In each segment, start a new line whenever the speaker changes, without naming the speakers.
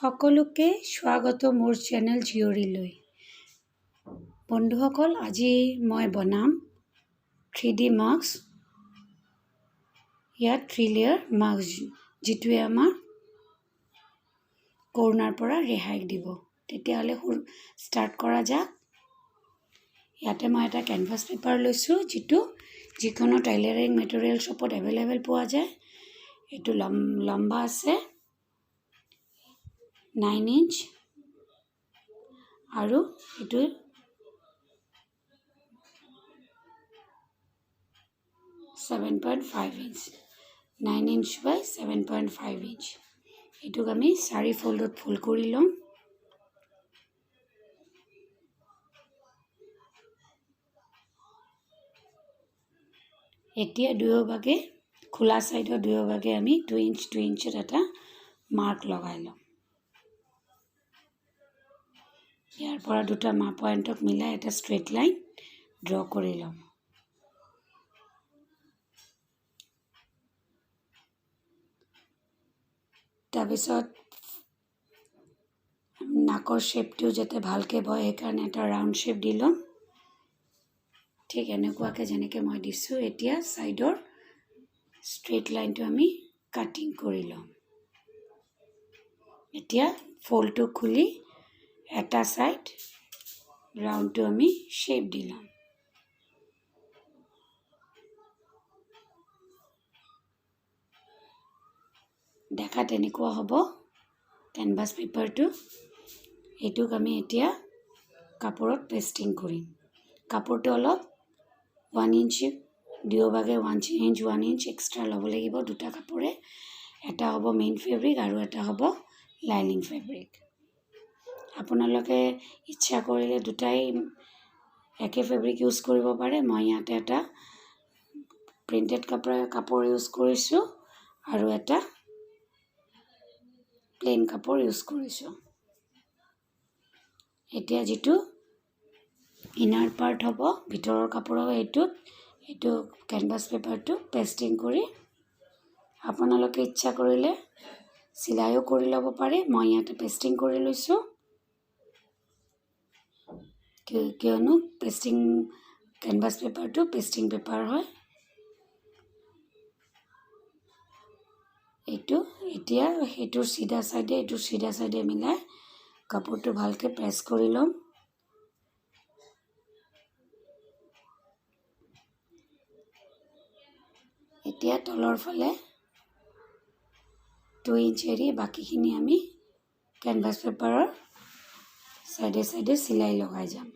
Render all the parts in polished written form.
সকলোকে স্বাগত মোৰ চেনেল জীয়ৰীলৈ। বন্ধুসকল, আজি মই বনাম 3D মাস্ক। ইয়াত 3 লেয়াৰ মাস্ক, যিটোৱে আমাৰ কৰোনাৰ পৰা ৰেহাই দিব। তেতিয়াহ'লে ষ্টাৰ্ট কৰা যাক। ইয়াতে মই এটা কেনভাছ পেপাৰ লৈছোঁ, যিকোনো টাইলাৰিং মেটেৰিয়েল শ্বপত এভেইলেবল পোৱা যায়। এইটো লম্বা আছে 9 ইঞ্চ আৰু এইটো 7.5 ইঞ্চ। 9 ইঞ্চ বাই 7.5 ইঞ্চ। এইটোক আমি 4 ফল্ডত ফোল্ড কৰি ল'ম। এতিয়া দুয়োভাগে খোলা ছাইডৰ দুয়োভাগে আমি 2 ইঞ্চত এটা মাৰ্ক লগাই ল'ম। ইয়াৰ পৰা দুটা পইণ্টক মিলাই এটা ষ্ট্ৰেইট লাইন ড্ৰ কৰি ল'ম। তাৰপিছত নাকৰ শ্বেপটো যাতে ভালকৈ বয়, সেইকাৰণে এটা ৰাউণ্ড শ্বেপ দি ল'ম। ঠিক এনেকুৱাকৈ যেনেকৈ মই দিছোঁ। এতিয়া ছাইডৰ ষ্ট্ৰেইট লাইনটো আমি কাটিং কৰি ল'ম। এতিয়া ফল্ডটো খুলি এটা ছাইড ৰাউণ্ডটো আমি শ্বেপ দি ল'ম। দেখাত এনেকুৱা হ'ব কেনভাছ পেপাৰটো। এইটোক আমি এতিয়া কাপোৰত পেষ্টিং কৰিম। কাপোৰটো অলপ 1 ইঞ্চ দুয়োভাগে 1 ইঞ্চ এক্সট্ৰা ল'ব লাগিব। দুটা কাপোৰে এটা হ'ব মেইন ফেব্ৰিক আৰু এটা হ'ব লাইনিং ফেব্ৰিক। আপোনালোকে ইচ্ছা কৰিলে দুটাই একে ফেব্ৰিক ইউজ কৰিব পাৰে। মই ইয়াতে এটা প্ৰিণ্টেড কাপোৰ ইউজ কৰিছোঁ আৰু এটা প্লেইন কাপোৰ ইউজ কৰিছোঁ। এতিয়া যিটো ইনাৰ পাৰ্ট হ'ব, ভিতৰৰ কাপোৰ হ'ব, এইটো কেনভাছ পেপাৰটো পেষ্টিং কৰি আপোনালোকে ইচ্ছা কৰিলে চিলাইও কৰি ল'ব পাৰে। মই ইয়াতে পেষ্টিং কৰি লৈছোঁ, কিয়নো কেনভাছ পেপাৰটো পেষ্টিং পেপাৰ হয়। এতিয়া সেইটোৰ চিধা চাইডে মিলাই কাপোৰটো ভালকৈ প্ৰেছ কৰি ল'ম। এতিয়া তলৰ ফালে 2 ইঞ্চ এৰি বাকীখিনি আমি কেনভাছ পেপাৰৰ চাইডে চিলাই লগাই যাম।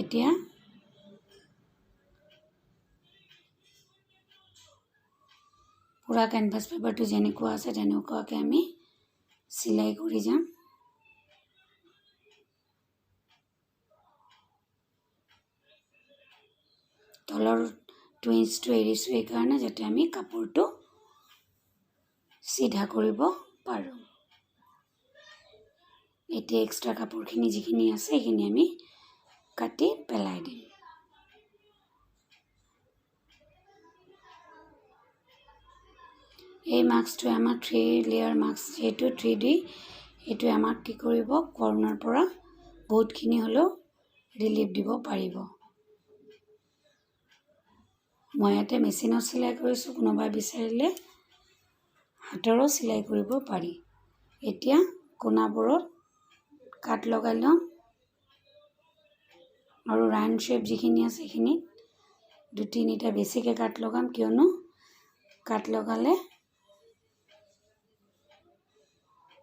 এতিয়া পুৰা কেনভাছ পেপাৰটো যেনেকুৱা আছে তেনেকুৱাকৈ আমি চিলাই কৰি যাম। তলৰ 2 ইঞ্চটো এৰিছোঁ এইকাৰণে যাতে আমি কাপোৰটো চিধা কৰিব পাৰোঁ। এতিয়া এক্সট্ৰা কাপোৰখিনি যিখিনি আছে সেইখিনি আমি কাটি পেলাই দিম। এই মাস্কটোৱে আমাৰ 3 লেয়াৰ মাস্ক, যিহেতু 3D, এইটোৱে আমাক কি কৰিব, কৰোনাৰ পৰা বহুতখিনি হ'লেও ৰিলিফ দিব পাৰিব। মই ইয়াতে মেচিনত চিলাই কৰিছোঁ, কোনোবাই বিচাৰিলে হাতৰো চিলাই কৰিব পাৰি। এতিয়া কোণাবোৰত কাট লগাই ল'ম আৰু ৰাউণ্ড শ্বেপ যিখিনি আছে সেইখিনিত 2-3টা বেছিকৈ কাট লগাম, কিয়নো কাট লগালে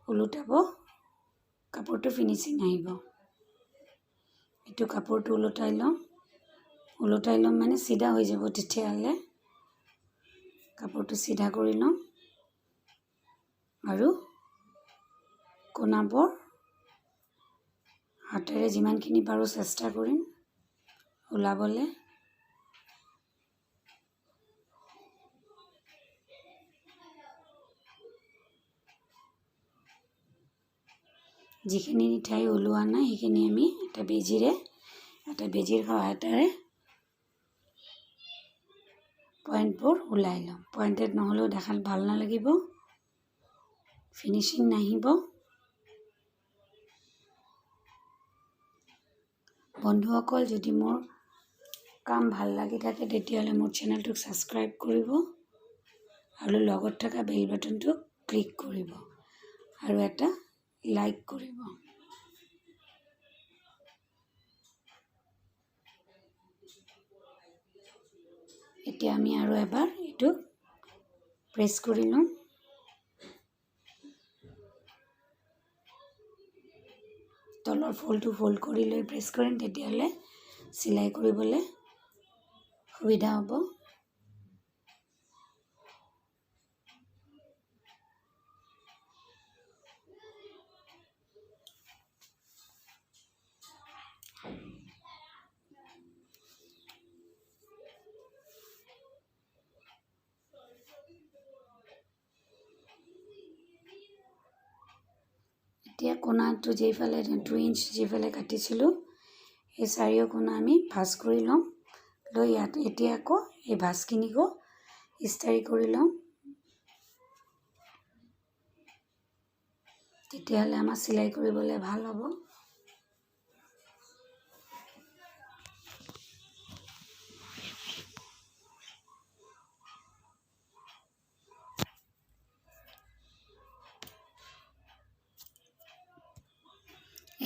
ওলোটাব কাপোৰটো ফিনিচিং আহিব। এইটো কাপোৰটো ওলোটাই ল'ম মানে চিধা হৈ যাব। তেতিয়াহ'লে কাপোৰটো চিধা কৰি ল'ম আৰু কোণাবোৰ হাতেৰে যিমানখিনি পাৰোঁ চেষ্টা কৰিম ওলাবলৈ। যিখিনি ঠাই ওলোৱা নাই সেইখিনি আমি এটা বেজীৰ সহায়তেৰে পইণ্টবোৰ ওলাই ল'ম। পইণ্টেড নহ'লেও দেখাত ভাল নালাগিব, ফিনিচিং নাহিব। বন্ধুসকল, যদি মোৰ কাম ভাল লাগি থাকে তেতিয়াহ'লে মোৰ চেনেলটোক ছাবস্ক্ৰাইব কৰিব আৰু লগত থকা বেল বাটনটো ক্লিক কৰিব আৰু এটা লাইক কৰিব। এতিয়া আমি আৰু এবাৰ এইটো প্ৰেছ কৰি ল'ম। তলৰ ফল্ডটো ফল্ড কৰি লৈ প্ৰেছ কৰিম, তেতিয়াহ'লে চিলাই কৰিবলৈ সুবিধা হ'ব। এতিয়া কোণাটো যিফালে 2 ইঞ্চ যিফালে কাটিছিলোঁ সেই চাৰিও কোণা আমি ভাঁজ কৰি ল'ম। লৈ ইয়াত এতিয়া আকৌ এই ভাঁজখিনিকো ইস্তাৰি কৰি ল'ম। তেতিয়াহ'লে আমাৰ চিলাই কৰিবলৈ ভাল হ'ব।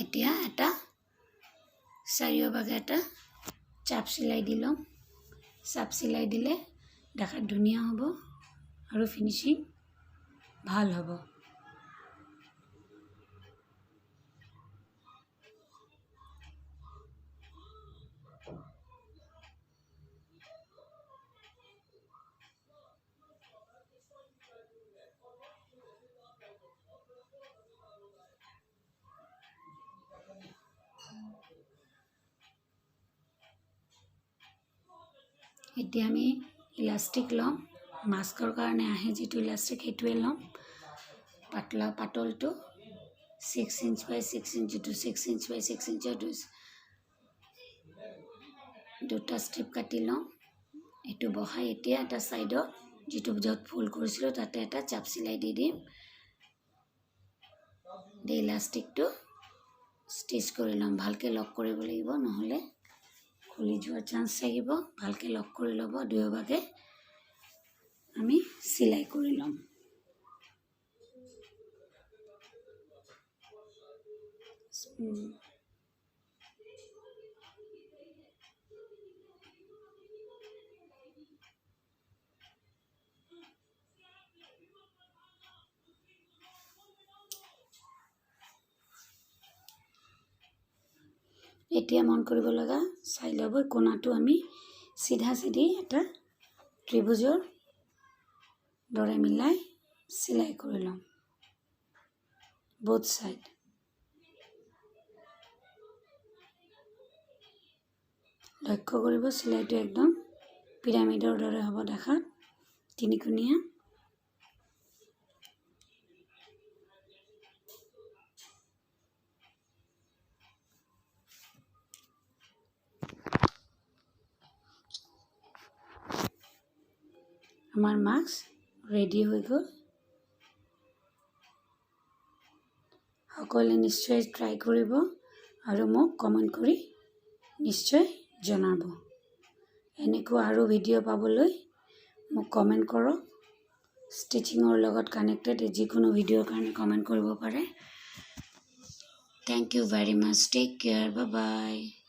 এতিয়া এটা চাৰিওভাগে এটা চাপ চিলাই দি ল'ম। চাপ চিলাই দিলে দেখাত ধুনীয়া হ'ব আৰু ফিনিচিং ভাল হ'ব। এতিয়া আমি ইলাষ্টিক ল'ম। মাস্কৰ কাৰণে আহে যিটো ইলাষ্টিক সেইটোৱে ল'ম। পাতলটো 6 ইঞ্চ বাই 6 ইঞ্চিটো 6 ইঞ্চ বাই 6 ইঞ্চৰ দুটা ষ্ট্ৰিপ কাটি ল'ম। এইটো বহাই এতিয়া এটা ছাইডত যিটো য'ত ফুল কৰিছিলোঁ তাতে এটা চাপ চিলাই দি দিম। দি ইলাষ্টিকটো ষ্টিচ কৰি ল'ম। ভালকৈ লক কৰিব লাগিব, নহ'লে খুলি যোৱাৰ চান্স থাকিব। ভালকৈ লক কৰি ল'ব। দুয়োভাগে আমি চিলাই কৰি ল'ম। এতিয়া মন কৰিব লগা চাই ল'ব, কোণাটো আমি চিধা চিধি এটা ত্ৰিভুজৰ দৰে মিলাই চিলাই কৰি ল'ম বোথ ছাইড। লক্ষ্য কৰিব চিলাইটো একদম পিৰামিডৰ দৰে হ'ব দেখাত, তিনিকোণীয়া। আমাৰ মাস্ক ৰেডি হৈ গ'ল। সকলোৱে নিশ্চয় ট্ৰাই কৰিব আৰু মোক কমেণ্ট কৰি নিশ্চয় জনাব। এনেকুৱা আৰু ভিডিঅ' পাবলৈ মোক কমেণ্ট কৰক। ষ্টিচিঙৰ লগত কানেক্টেড যিকোনো ভিডিঅ'ৰ কাৰণে কমেণ্ট কৰিব পাৰে। Thank you very much. Take care. Bye by.